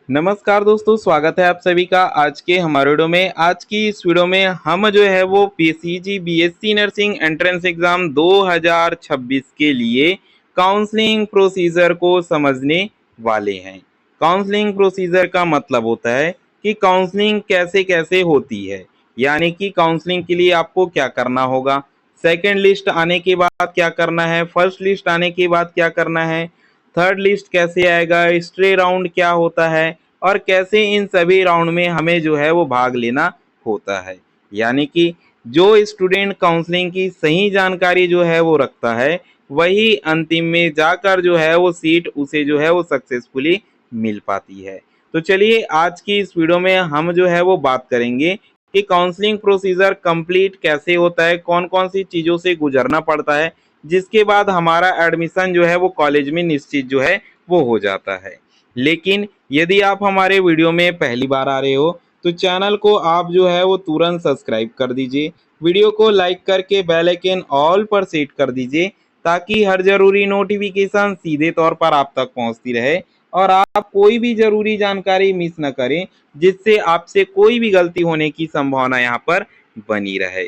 नमस्कार दोस्तों, स्वागत है आप सभी का आज के हमारे वीडियो में। आज की इस वीडियो में हम जो है वो PCG BSc nursing entrance exam 2026 के लिए काउंसलिंग प्रोसीजर को समझने वाले हैं। काउंसलिंग प्रोसीजर का मतलब होता है कि काउंसलिंग कैसे कैसे होती है, यानी कि काउंसलिंग के लिए आपको क्या करना होगा, सेकेंड लिस्ट आने के बाद क्या करना है, फर्स्ट लिस्ट आने के बाद क्या करना है, थर्ड लिस्ट कैसे आएगा, स्ट्रे राउंड क्या होता है और कैसे इन सभी राउंड में हमें जो है वो भाग लेना होता है। यानी कि जो स्टूडेंट काउंसलिंग की सही जानकारी जो है वो रखता है, वही अंतिम में जाकर जो है वो सीट उसे जो है वो सक्सेसफुली मिल पाती है। तो चलिए आज की इस वीडियो में हम जो है वो बात करेंगे कि काउंसलिंग प्रोसीजर कंप्लीट कैसे होता है, कौन कौन सी चीज़ों से गुजरना पड़ता है, जिसके बाद हमारा एडमिशन जो है वो कॉलेज में निश्चित जो है वो हो जाता है। लेकिन यदि आप हमारे वीडियो में पहली बार आ रहे हो तो चैनल को आप जो है वो तुरंत सब्सक्राइब कर दीजिए, वीडियो को लाइक करके बेल आइकन ऑल पर सेट कर दीजिए ताकि हर ज़रूरी नोटिफिकेशन सीधे तौर पर आप तक पहुंचती रहे और आप कोई भी ज़रूरी जानकारी मिस न करें, जिससे आपसे कोई भी गलती होने की संभावना यहाँ पर बनी रहे।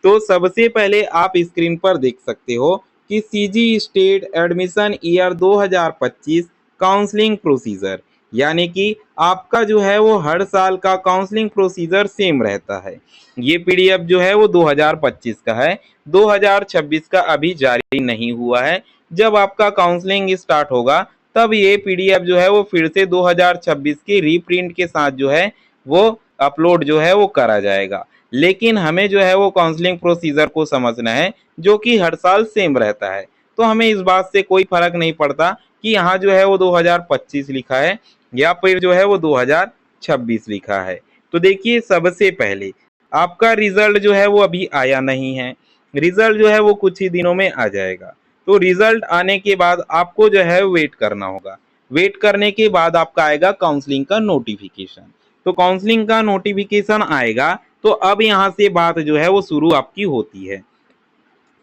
तो सबसे पहले आप स्क्रीन पर देख सकते हो कि CG state admission year 2025 counselling procedure, यानी कि आपका जो है वो हर साल का काउंसलिंग प्रोसीजर सेम रहता है। ये पीडीएफ जो है वो 2025 का है, 2026 का अभी जारी नहीं हुआ है। जब आपका काउंसलिंग स्टार्ट होगा तब ये पीडीएफ जो है वो फिर से 2026 की रीप्रिंट के साथ जो है वो अपलोड जो है वो करा जाएगा। लेकिन हमें जो है वो काउंसलिंग प्रोसीजर को समझना है जो कि हर साल सेम रहता है। तो हमें इस बात से कोई फर्क नहीं पड़ता कि यहाँ जो है वो 2025 लिखा है या फिर जो है वो 2026 लिखा है। तो देखिए सबसे पहले आपका रिजल्ट जो है वो अभी आया नहीं है, रिजल्ट जो है वो कुछ ही दिनों में आ जाएगा। तो रिजल्ट आने के बाद आपको जो है वेट करना होगा, वेट करने के बाद आपका आएगा काउंसलिंग का नोटिफिकेशन। तो काउंसलिंग का नोटिफिकेशन आएगा तो अब यहाँ से बात जो है वो शुरू आपकी होती है।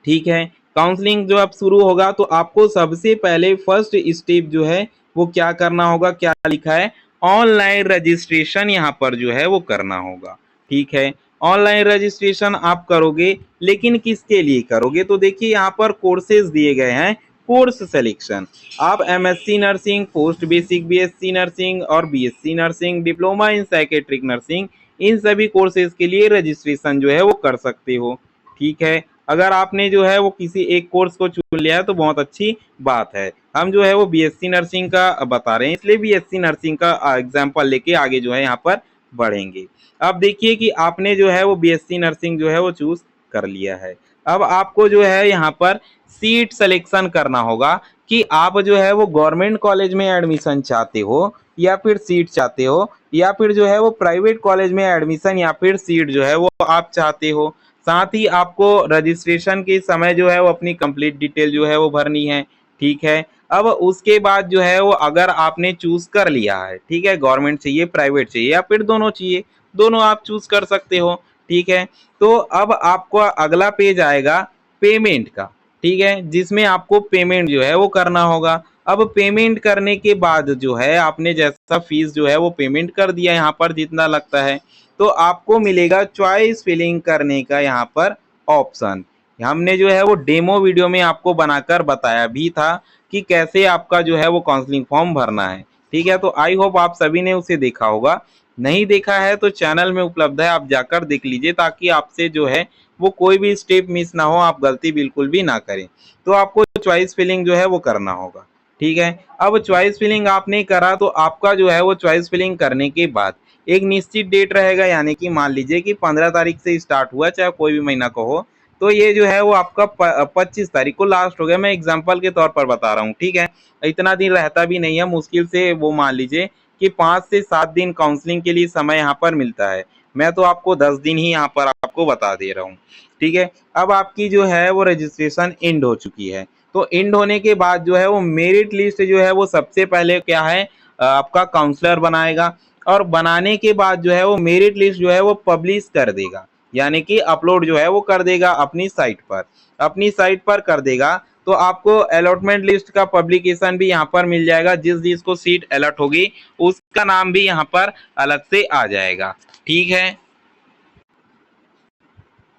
ठीक है, काउंसलिंग जो अब शुरू होगा तो आपको सबसे पहले फर्स्ट स्टेप जो है वो क्या करना होगा, क्या लिखा है, ऑनलाइन रजिस्ट्रेशन यहाँ पर जो है वो करना होगा। ठीक है, ऑनलाइन रजिस्ट्रेशन आप करोगे, लेकिन किसके लिए करोगे, तो देखिए यहाँ पर कोर्सेज दिए गए हैं। कोर्स सिलेक्शन, आप MSc nursing, post basic BSc nursing और BSc nursing, diploma in psychiatric nursing, इन सभी कोर्सेज के लिए रजिस्ट्रेशन जो है वो कर सकते हो। ठीक है, अगर आपने जो है वो किसी एक कोर्स को चुन लिया है तो बहुत अच्छी बात है। हम जो है वो बीएससी नर्सिंग का बता रहे हैं, इसलिए बीएससी नर्सिंग का एग्जाम्पल लेके आगे जो है यहाँ पर बढ़ेंगे। अब देखिए कि आपने जो है वो बीएससी नर्सिंग जो है वो चूज कर लिया है। अब आपको जो है यहाँ पर सीट सिलेक्शन करना होगा कि आप जो है वो गवर्नमेंट कॉलेज में एडमिशन चाहते हो या फिर सीट चाहते हो, या फिर जो है वो प्राइवेट कॉलेज में एडमिशन या फिर सीट जो है वो आप चाहते हो। साथ ही आपको रजिस्ट्रेशन के समय जो है वो अपनी कंप्लीट डिटेल जो है वो भरनी है। ठीक है, अब उसके बाद जो है वो अगर आपने चूज कर लिया है, ठीक है, गवर्नमेंट चाहिए, प्राइवेट चाहिए या फिर दोनों चाहिए, दोनों आप चूज कर सकते हो। ठीक है, तो अब आपको अगला पेज आएगा पेमेंट का। ठीक है, जिसमें आपको पेमेंट जो है वो करना होगा। अब पेमेंट करने के बाद जो है आपने जैसा फीस जो है वो पेमेंट कर दिया यहाँ पर जितना लगता है, तो आपको मिलेगा चॉइस फिलिंग करने का यहाँ पर ऑप्शन। हमने जो है वो डेमो वीडियो में आपको बनाकर बताया भी था कि कैसे आपका जो है वो काउंसलिंग फॉर्म भरना है। ठीक है, तो आई होप आप सभी ने उसे देखा होगा। नहीं देखा है तो चैनल में उपलब्ध है, आप जाकर देख लीजिए ताकि आपसे जो है वो कोई भी स्टेप मिस ना हो, आप गलती बिल्कुल भी ना करें। तो आपको चॉइस फिलिंग जो है वो करना होगा। ठीक है, अब चॉइस फिलिंग आपने करा तो आपका जो है वो चॉइस फिलिंग करने के बाद एक निश्चित डेट रहेगा, यानी कि मान लीजिए कि 15 तारीख से स्टार्ट हुआ, चाहे कोई भी महीना का हो, तो ये जो है वो आपका 25 तारीख को लास्ट हो गया। मैं एग्जांपल के तौर पर बता रहा हूँ। ठीक है, इतना दिन रहता भी नहीं है, मुश्किल से वो मान लीजिए कि 5 से 7 दिन काउंसलिंग के लिए समय यहाँ पर मिलता है। मैं तो आपको 10 दिन ही यहाँ पर आपको बता दे रहा हूँ। ठीक है, अब आपकी जो है वो रजिस्ट्रेशन एंड हो चुकी है। तो एंड होने के बाद जो है वो मेरिट लिस्ट जो है वो सबसे पहले क्या है, आपका काउंसलर बनाएगा और बनाने के बाद जो है वो मेरिट लिस्ट जो है वो पब्लिश कर देगा, यानी कि अपलोड जो है वो कर देगा अपनी साइट पर, अपनी साइट पर कर देगा। तो आपको अलॉटमेंट लिस्ट का पब्लिकेशन भी यहाँ पर मिल जाएगा। जिस जिसको सीट अलॉट होगी उसका नाम भी यहाँ पर अलग से आ जाएगा। ठीक है,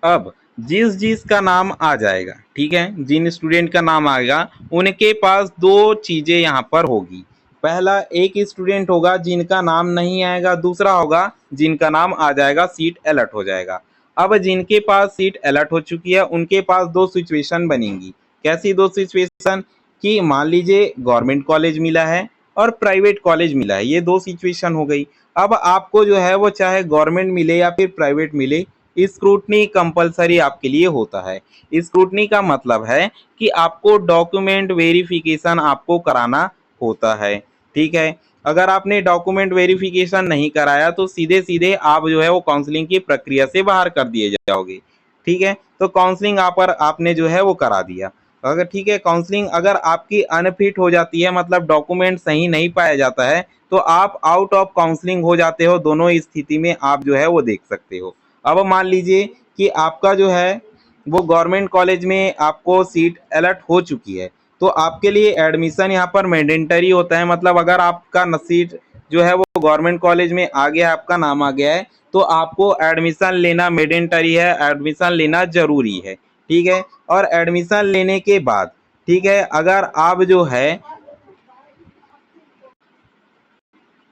अब जिस जिस का नाम आ जाएगा, ठीक है, जिन स्टूडेंट का नाम आएगा उनके पास दो चीजें यहाँ पर होगी। पहला, एक स्टूडेंट होगा जिनका नाम नहीं आएगा, दूसरा होगा जिनका नाम आ जाएगा, सीट अलर्ट हो जाएगा। अब जिनके पास सीट अलर्ट हो चुकी है उनके पास दो सिचुएशन बनेंगी। कैसी दो सिचुएशन? कि मान लीजिए गवर्नमेंट कॉलेज मिला है और प्राइवेट कॉलेज मिला है, ये दो सिचुएशन हो गई। अब आपको जो है वो चाहे गवर्नमेंट मिले या फिर प्राइवेट मिले, स्क्रूटनी कंपलसरी आपके लिए होता है। स्क्रूटनी का मतलब है कि आपको डॉक्यूमेंट वेरिफिकेशन आपको कराना होता है। ठीक है, अगर आपने डॉक्यूमेंट वेरिफिकेशन नहीं कराया तो सीधे सीधे आप जो है वो काउंसलिंग की प्रक्रिया से बाहर कर दिए जाओगे। ठीक है, तो काउंसलिंग आपने जो है वो करा दिया। अगर ठीक है, काउंसलिंग अगर आपकी अनफिट हो जाती है, मतलब डॉक्यूमेंट सही नहीं पाया जाता है, तो आप आउट ऑफ काउंसलिंग हो जाते हो। दोनों स्थिति में आप जो है वो देख सकते हो। अब मान लीजिए कि आपका जो है वो गवर्नमेंट कॉलेज में आपको सीट अलर्ट हो चुकी है, तो आपके लिए एडमिशन यहाँ पर मैंडेटरी होता है। मतलब अगर आपका सीट जो है वो गवर्नमेंट कॉलेज में आ गया है, आपका नाम आ गया है, तो आपको एडमिशन लेना मैंडेटरी है, एडमिशन लेना जरूरी है। ठीक है, और एडमिशन लेने के बाद, ठीक है, अगर आप जो है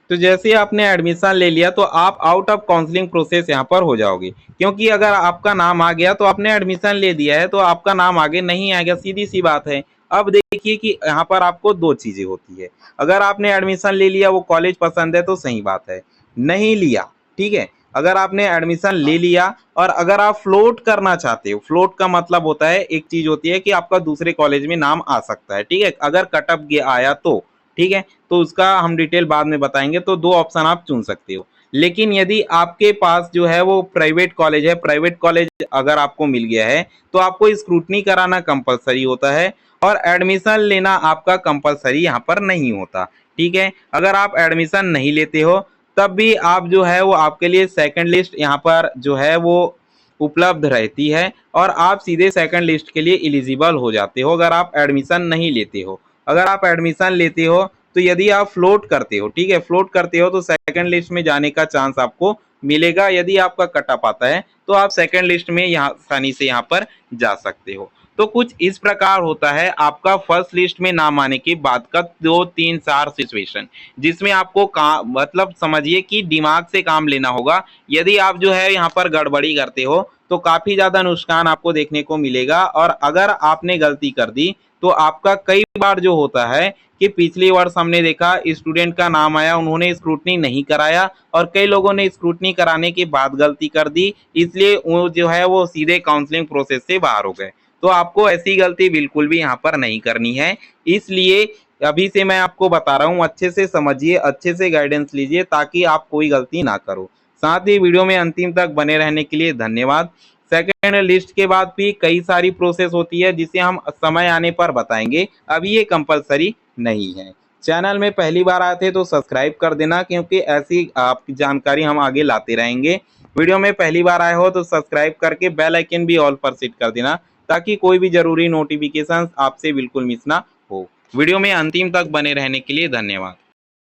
तो जैसे आपने एडमिशन ले लिया तो आप आउट ऑफ काउंसलिंग प्रोसेस यहाँ पर हो जाओगे। क्योंकि अगर आपका नाम आ गया तो आपने एडमिशन ले दिया है, तो आपका नाम आगे नहीं आ गया, सीधी सी बात है। अब देखिए कि यहाँ पर आपको दो चीजें होती है। अगर आपने एडमिशन ले लिया, वो कॉलेज पसंद है तो सही बात है, नहीं लिया, ठीक है, अगर आपने एडमिशन ले लिया और अगर आप फ्लोट करना चाहते हो, फ्लोट का मतलब होता है, एक चीज होती है कि आपका दूसरे कॉलेज में नाम आ सकता है, ठीक है, अगर कटअप आया तो, ठीक है, तो उसका हम डिटेल बाद में बताएंगे। तो दो ऑप्शन आप चुन सकते हो। लेकिन यदि आपके पास जो है वो प्राइवेट कॉलेज है, प्राइवेट कॉलेज अगर आपको मिल गया है, तो आपको स्क्रूटनी कराना कंपलसरी होता है और एडमिशन लेना आपका कंपलसरी यहाँ पर नहीं होता। ठीक है, अगर आप एडमिशन नहीं लेते हो तब भी आप जो है वो आपके लिए सेकंड लिस्ट यहाँ पर जो है वो उपलब्ध रहती है और आप सीधे सेकंड लिस्ट के लिए एलिजिबल हो जाते हो अगर आप एडमिशन नहीं लेते हो। अगर आप एडमिशन लेते हो तो यदि आप फ्लोट करते हो, ठीक है, फ्लोट करते हो तो सेकंड लिस्ट में जाने का चांस आपको मिलेगा। यदि आपका कटअप आता है तो आप सेकंड लिस्ट में यहाँ आसानी से यहाँ पर जा सकते हो। तो कुछ इस प्रकार होता है आपका फर्स्ट लिस्ट में नाम आने के बाद का 2 3 4 सिचुएशन, जिसमें आपको काम मतलब समझिए कि दिमाग से काम लेना होगा। यदि आप जो है यहाँ पर गड़बड़ी करते हो तो काफी ज्यादा नुकसान आपको देखने को मिलेगा। और अगर आपने गलती कर दी तो आपका कई बार जो होता है कि पिछली वर्ष हमने देखा स्टूडेंट का नाम आया, उन्होंने स्क्रूटनी नहीं कराया और कई लोगों ने स्क्रूटनी कराने के बाद गलती कर दी, इसलिए वो जो है वो सीधे काउंसलिंग प्रोसेस से बाहर हो गए। तो आपको ऐसी गलती बिल्कुल भी यहाँ पर नहीं करनी है। इसलिए अभी से मैं आपको बता रहा हूँ, अच्छे से समझिए, अच्छे से गाइडेंस लीजिए ताकि आप कोई गलती ना करो। साथ ही वीडियो में अंतिम तक बने रहने के लिए धन्यवाद। सेकेंड लिस्ट के बाद भी कई सारी प्रोसेस होती है जिसे हम समय आने पर बताएंगे, अभी ये कंपलसरी नहीं है। चैनल में पहली बार आए थे तो सब्सक्राइब कर देना, क्योंकि ऐसी आपकी जानकारी हम आगे लाते रहेंगे। वीडियो में पहली बार आए हो तो सब्सक्राइब करके बेल आइकन भी ऑल पर सेट कर देना ताकि कोई भी जरूरी नोटिफिकेशन आपसे बिल्कुल मिस ना हो। वीडियो में अंतिम तक बने रहने के लिए धन्यवाद।